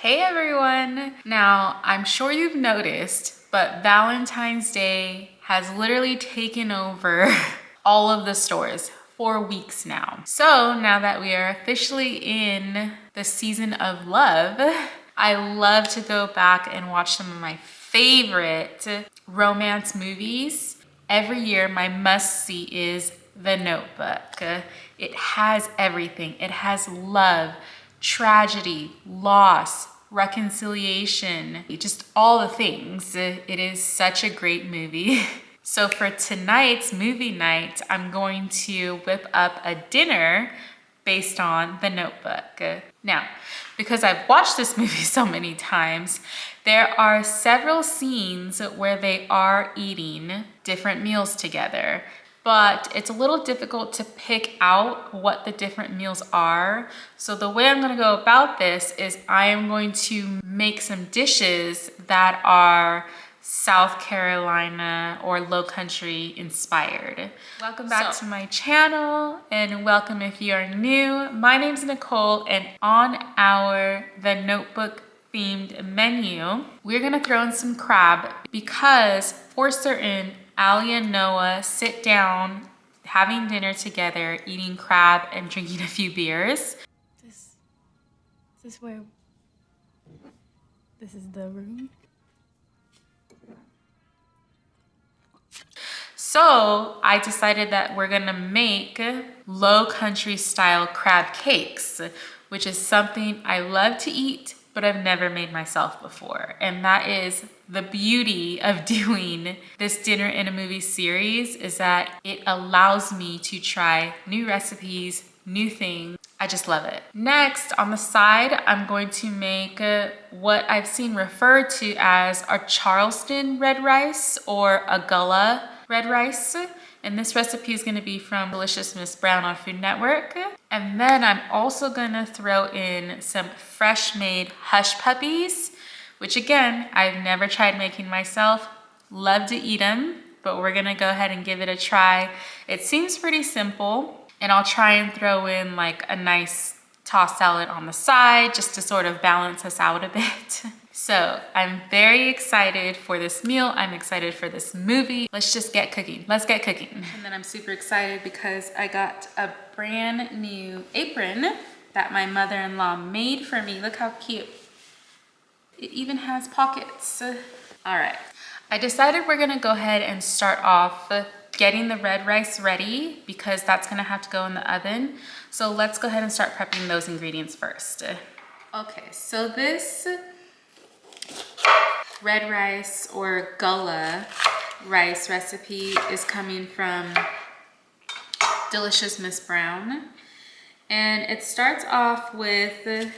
Hey everyone! Now, I'm sure you've noticed, but Valentine's Day has literally taken over all of the stores for weeks now. So now that we are officially in the season of love, I love to go back and watch some of my favorite romance movies. Every year, my must-see is The Notebook. It has everything. It has love, tragedy, loss, reconciliation, just all the things. It is such a great movie. So for tonight's movie night, I'm going to whip up a dinner based on The Notebook. Now, because I've watched this movie so many times, there are several scenes where they are eating different meals together, but it's a little difficult to pick out what the different meals are. So the way I'm gonna go about this is I am going to make some dishes that are South Carolina or Low Country inspired. Welcome back to my channel, and welcome if you are new. My name's Nicole, and on our The Notebook themed menu, we're gonna throw in some crab because for certain, Allie and Noah sit down having dinner together, eating crab and drinking a few beers. Is this where, this is the room? So I decided that we're gonna make Low Country style crab cakes, which is something I love to eat, but I've never made myself before. And that is the beauty of doing this dinner in a movie series, is that it allows me to try new recipes, new things. I just love it. Next, on the side, I'm going to make what I've seen referred to as a Charleston red rice or a Gullah red rice. And this recipe is gonna be from Delicious Miss Brown on Food Network. And then I'm also gonna throw in some fresh made hush puppies, which again, I've never tried making myself. Love to eat them, but we're gonna go ahead and give it a try. It seems pretty simple, and I'll try and throw in like a nice tossed salad on the side just to sort of balance us out a bit. So I'm very excited for this meal. I'm excited for this movie. Let's just get cooking. Let's get cooking. And then I'm super excited because I got a brand new apron that my mother-in-law made for me. Look how cute. It even has pockets. All right. I decided we're gonna go ahead and start off getting the red rice ready because that's gonna have to go in the oven. So let's go ahead and start prepping those ingredients first. Okay, so this red rice or Gullah rice recipe is coming from Delicious Miss Brown. And it starts off with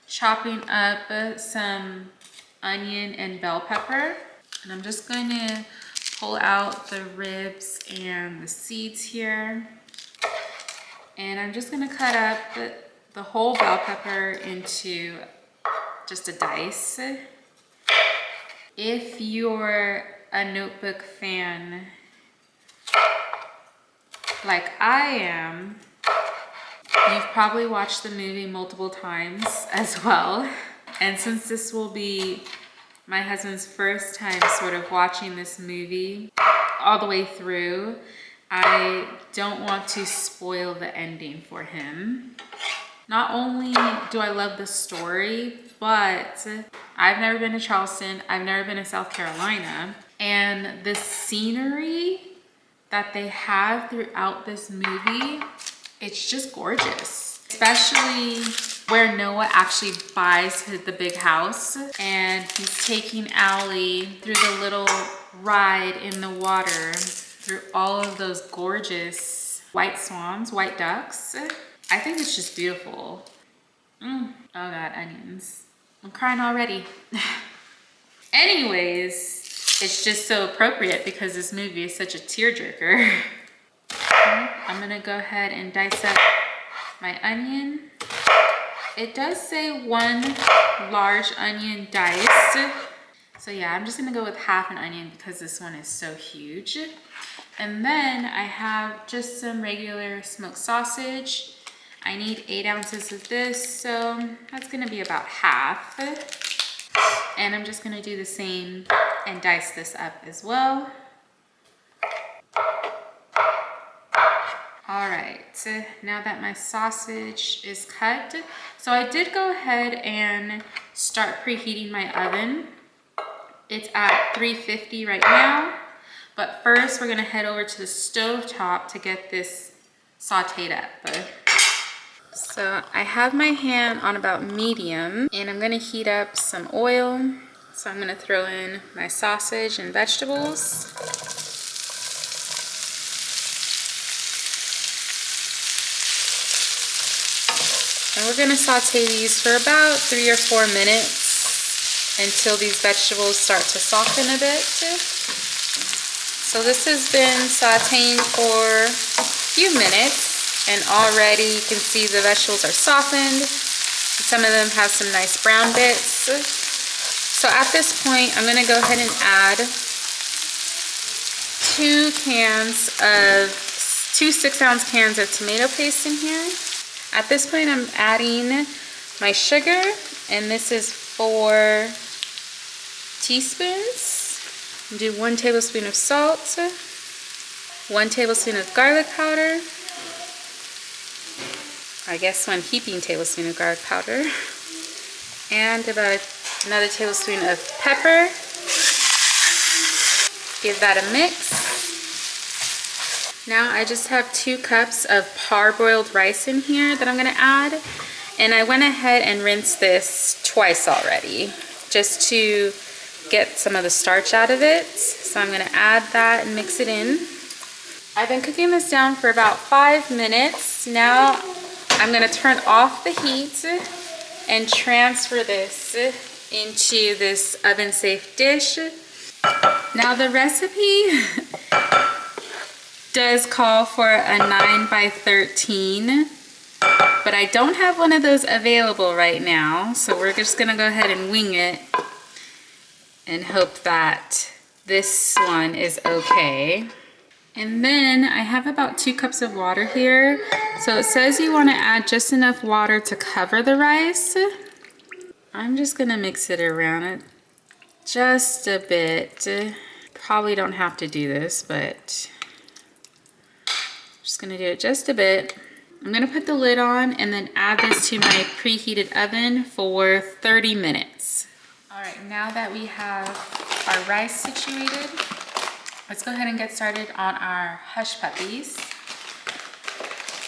chopping up some onion and bell pepper. And I'm just going to pull out the ribs and the seeds here. And I'm just going to cut up the whole bell pepper into just a dice. If you're a Notebook fan like I am, you've probably watched the movie multiple times as well. And since this will be my husband's first time sort of watching this movie all the way through, I don't want to spoil the ending for him. Not only do I love the story, but I've never been to Charleston, I've never been to South Carolina, and the scenery that they have throughout this movie, it's just gorgeous. Especially where Noah actually buys the big house and he's taking Allie through the little ride in the water through all of those gorgeous white swans, white ducks. I think it's just beautiful. Oh God, onions. I'm crying already. Anyways, it's just so appropriate because this movie is such a tearjerker. I'm gonna go ahead and dice up my onion. It does say 1 large onion diced. So yeah, I'm just gonna go with half an onion because this one is so huge. And then I have just some regular smoked sausage. I need 8 ounces of this, so that's gonna be about half. And I'm just gonna do the same and dice this up as well. All right, so now that my sausage is cut, so I did go ahead and start preheating my oven. It's at 350 right now, but first we're gonna head over to the stove top to get this sauteed up. So I have my hand on about medium, and I'm gonna heat up some oil. So I'm gonna throw in my sausage and vegetables. And we're gonna saute these for about 3 or 4 minutes until these vegetables start to soften a bit. So this has been sauteing for a few minutes, and already you can see the vegetables are softened. Some of them have some nice brown bits. So at this point, I'm gonna go ahead and add 2 6-ounce cans of tomato paste in here. At this point, I'm adding my sugar, and this is 4 teaspoons. Do 1 tablespoon of salt, 1 tablespoon of garlic powder, I guess 1 heaping tablespoon of garlic powder, and about another tablespoon of pepper. Give that a mix. Now I just have 2 cups of parboiled rice in here that I'm gonna add. And I went ahead and rinsed this twice already, just to get some of the starch out of it. So I'm gonna add that and mix it in. I've been cooking this down for about 5 minutes. Now I'm gonna turn off the heat and transfer this into this oven-safe dish. Now the recipe does call for a 9 by 13, but I don't have one of those available right now, so we're just gonna go ahead and wing it and hope that this one is okay. And then I have about 2 cups of water here. So it says you want to add just enough water to cover the rice. I'm just gonna mix it around just a bit. Probably don't have to do this, but just gonna do it just a bit. I'm gonna put the lid on and then add this to my preheated oven for 30 minutes. All right, now that we have our rice situated, let's go ahead and get started on our hush puppies.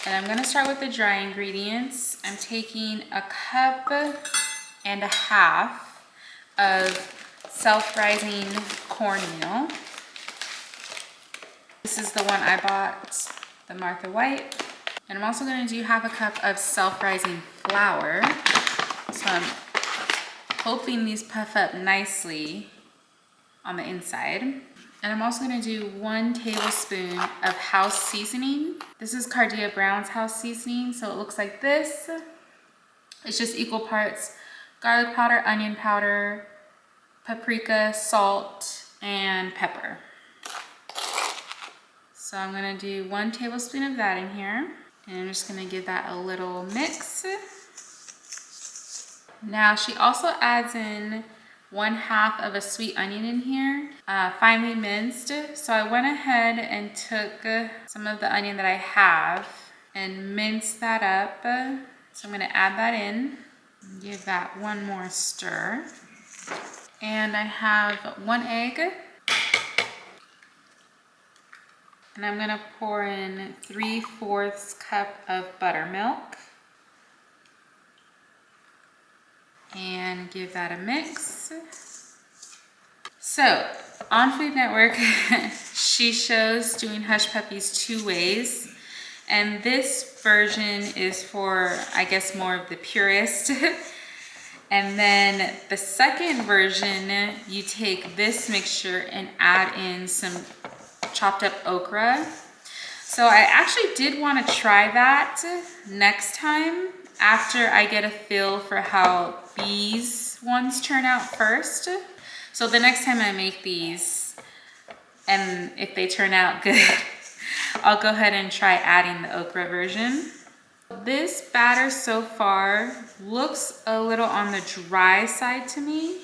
And I'm gonna start with the dry ingredients. I'm taking 1.5 cups of self-rising cornmeal. This is the one I bought, the Martha White. And I'm also gonna do 1/2 cup of self-rising flour. So I'm hoping these puff up nicely on the inside. And I'm also gonna do 1 tablespoon of house seasoning. This is Cardia Brown's house seasoning, so it looks like this. It's just equal parts garlic powder, onion powder, paprika, salt, and pepper. So I'm gonna do 1 tablespoon of that in here. And I'm just gonna give that a little mix. Now she also adds in 1/2 of a sweet onion in here, finely minced. So I went ahead and took some of the onion that I have and minced that up. So I'm gonna add that in, give that 1 more stir. And I have 1 egg. And I'm gonna pour in 3/4 cup of buttermilk. And give that a mix. So on Food Network, she shows doing hush puppies 2 ways. And this version is for, I guess, more of the purist. And then the second version, you take this mixture and add in some chopped up okra. So I actually did want to try that next time after I get a feel for how these ones turn out first. So the next time I make these, and if they turn out good, I'll go ahead and try adding the okra version. This batter so far looks a little on the dry side to me.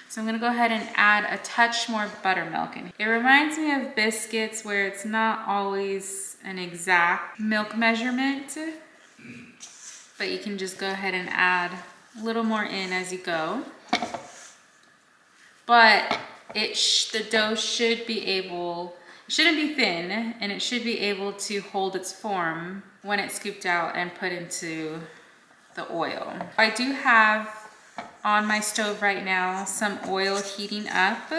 So I'm gonna go ahead and add a touch more buttermilk in. It reminds me of biscuits where it's not always an exact milk measurement, but you can just go ahead and add a little more in as you go. But the dough should be able, it shouldn't be thin, and it should be able to hold its form when it's scooped out and put into the oil. I do have on my stove right now some oil heating up,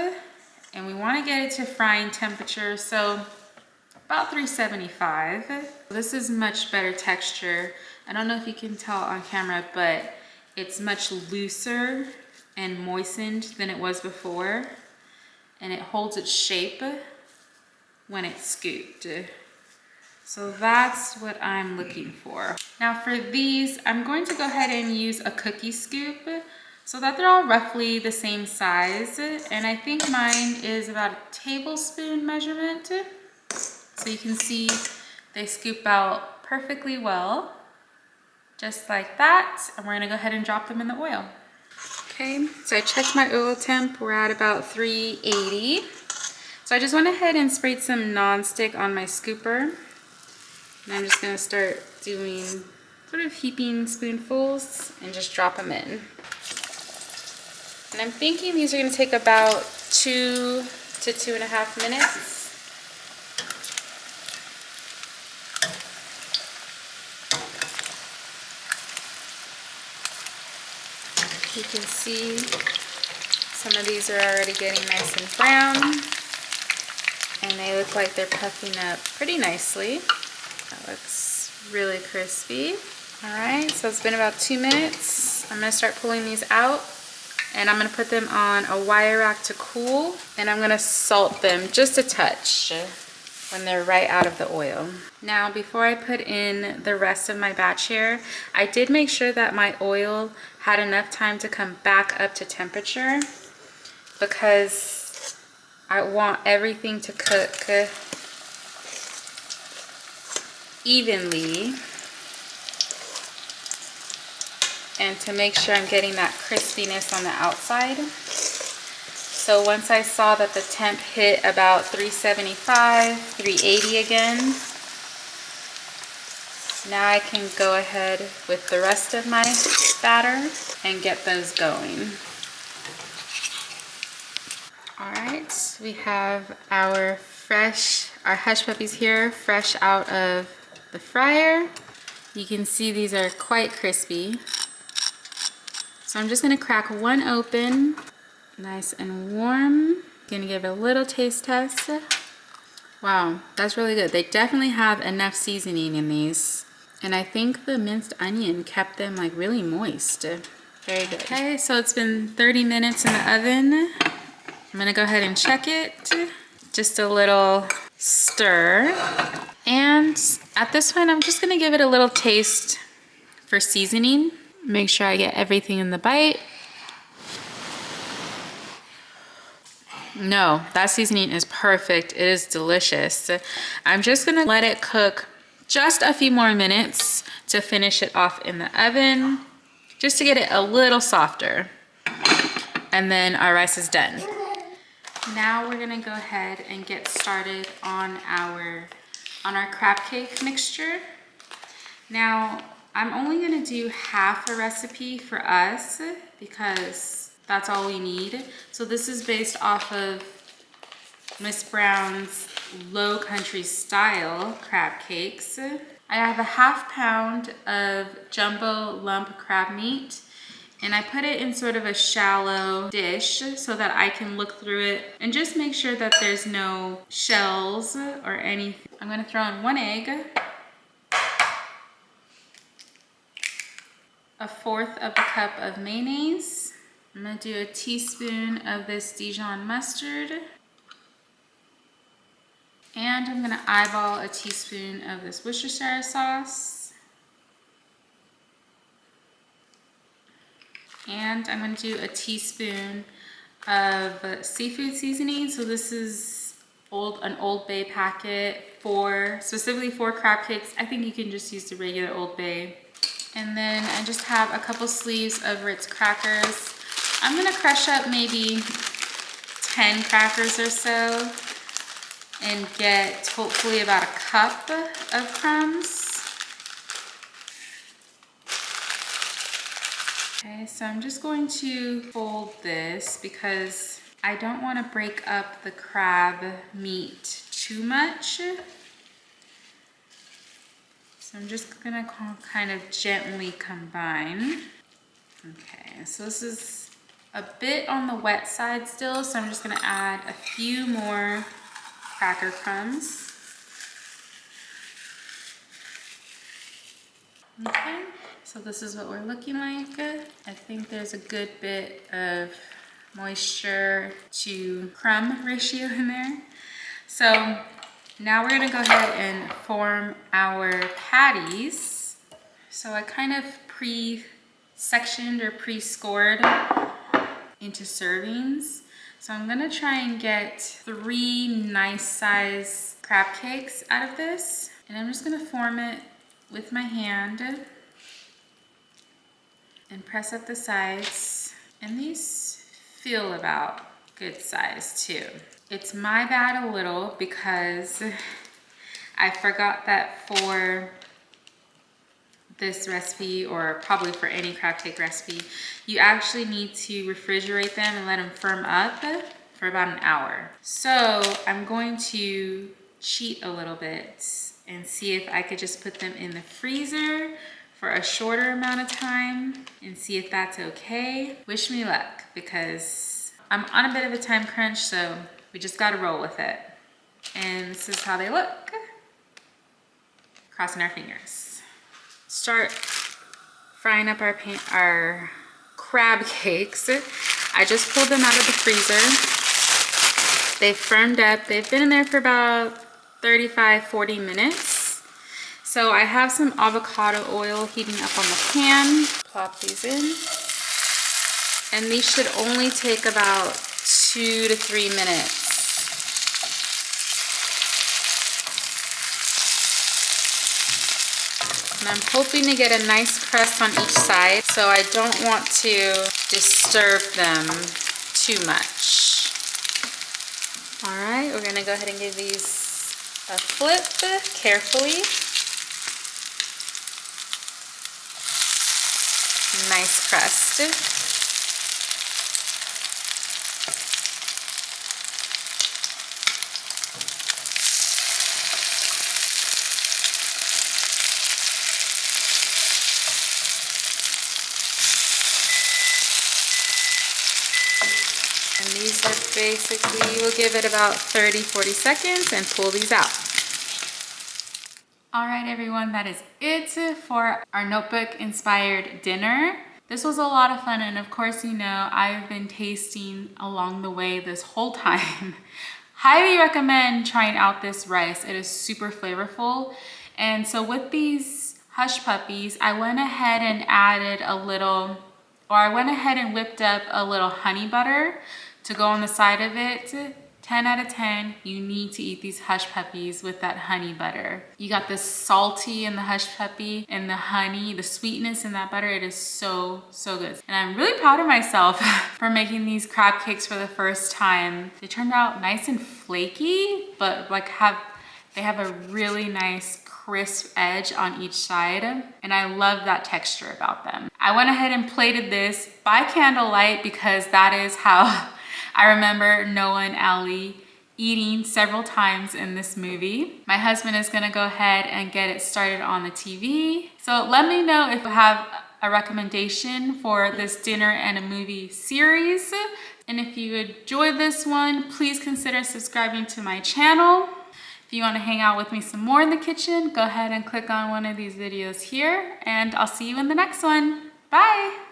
and we want to get it to frying temperature, so about 375. This is much better texture. I don't know if you can tell on camera, but it's much looser and moistened than it was before, and it holds its shape when it's scooped. So that's what I'm looking for. Now for these, I'm going to go ahead and use a cookie scoop so that they're all roughly the same size. And I think mine is about a tablespoon measurement. So you can see they scoop out perfectly well, just like that. And we're gonna go ahead and drop them in the oil. Okay, so I checked my oil temp. We're at about 380. So I just went ahead and sprayed some nonstick on my scooper. And I'm just gonna start doing sort of heaping spoonfuls and just drop them in. And I'm thinking these are gonna take about 2 to 2.5 minutes. You can see some of these are already getting nice and brown, and they look like they're puffing up pretty nicely. That looks really crispy. All right, so it's been about 2 minutes. I'm gonna start pulling these out, and I'm gonna put them on a wire rack to cool, and I'm gonna salt them just a touch when they're right out of the oil. Now, before I put in the rest of my batch here, I did make sure that my oil had enough time to come back up to temperature, because I want everything to cook evenly and to make sure I'm getting that crispiness on the outside. So once I saw that the temp hit about 375, 380 again, now I can go ahead with the rest of my batter and get those going. All right, we have our Hush Puppies here, fresh out of the fryer. You can see these are quite crispy. So I'm just gonna crack one open, nice and warm. Gonna give it a little taste test. Wow, that's really good. They definitely have enough seasoning in these. And I think the minced onion kept them like really moist. Very good. Okay, so it's been 30 minutes in the oven. I'm gonna go ahead and check it. Just a little stir. And at this point, I'm just gonna give it a little taste for seasoning. Make sure I get everything in the bite. No, that seasoning is perfect. It is delicious. I'm just gonna let it cook just a few more minutes to finish it off in the oven, just to get it a little softer. And then our rice is done. Now we're gonna go ahead and get started on our crab cake mixture. Now, I'm only gonna do half a recipe for us because that's all we need. So this is based off of Miss Brown's Low Country style crab cakes. I have a 1/2 pound of jumbo lump crab meat, and I put it in sort of a shallow dish so that I can look through it and just make sure that there's no shells or anything. I'm gonna throw in 1 egg, 1/4 of a cup of mayonnaise. I'm gonna do a teaspoon of this Dijon mustard. And I'm gonna eyeball a teaspoon of this Worcestershire sauce. And I'm gonna do a teaspoon of seafood seasoning. So this is an Old Bay packet, specifically 4 crab cakes. I think you can just use the regular Old Bay. And then I just have a couple sleeves of Ritz crackers. I'm gonna crush up maybe 10 crackers or so and get hopefully about a cup of crumbs. Okay, so I'm just going to fold this because I don't want to break up the crab meat too much. So I'm just gonna kind of gently combine. Okay, so this is a bit on the wet side still, so I'm just gonna add a few more cracker crumbs. Okay, so this is what we're looking like. I think there's a good bit of moisture to crumb ratio in there. So now we're gonna go ahead and form our patties. So I kind of pre-sectioned or pre-scored into servings. So I'm gonna try and get 3 nice size crab cakes out of this. And I'm just gonna form it with my hand and press up the sides. And these feel about good size too. It's my bad a little because I forgot that for this recipe, or probably for any crab cake recipe, you actually need to refrigerate them and let them firm up for about an hour. So I'm going to cheat a little bit and see if I could just put them in the freezer for a shorter amount of time and see if that's okay. Wish me luck, because I'm on a bit of a time crunch, so we just gotta roll with it. And this is how they look. Crossing our fingers. Start frying up our crab cakes. I just pulled them out of the freezer. They've firmed up. They've been in there for about 35-40 minutes. So I have some avocado oil heating up on the pan. Plop these in. And these should only take about 2 to 3 minutes. And I'm hoping to get a nice crust on each side, so I don't want to disturb them too much. All right, we're gonna go ahead and give these a flip carefully. Nice crust. And these are basically, we'll give it about 30-40 seconds and pull these out. All right, everyone, that is it for our notebook inspired dinner. This was a lot of fun, and of course, you know, I've been tasting along the way this whole time. Highly recommend trying out this rice. It is super flavorful. And so with these hush puppies, I went ahead and added a little, or I went ahead and whipped up a little honey butter to go on the side of it. 10 out of 10, you need to eat these hush puppies with that honey butter. You got the salty in the hush puppy and the honey, the sweetness in that butter. It is so, so good. And I'm really proud of myself for making these crab cakes for the first time. They turned out nice and flaky, but like they have a really nice crisp edge on each side. And I love that texture about them. I went ahead and plated this by candlelight because that is how I remember Noah and Allie eating several times in this movie. My husband is gonna go ahead and get it started on the TV. So let me know if you have a recommendation for this dinner and a movie series. And if you enjoyed this one, please consider subscribing to my channel. If you wanna hang out with me some more in the kitchen, go ahead and click on one of these videos here, and I'll see you in the next one. Bye.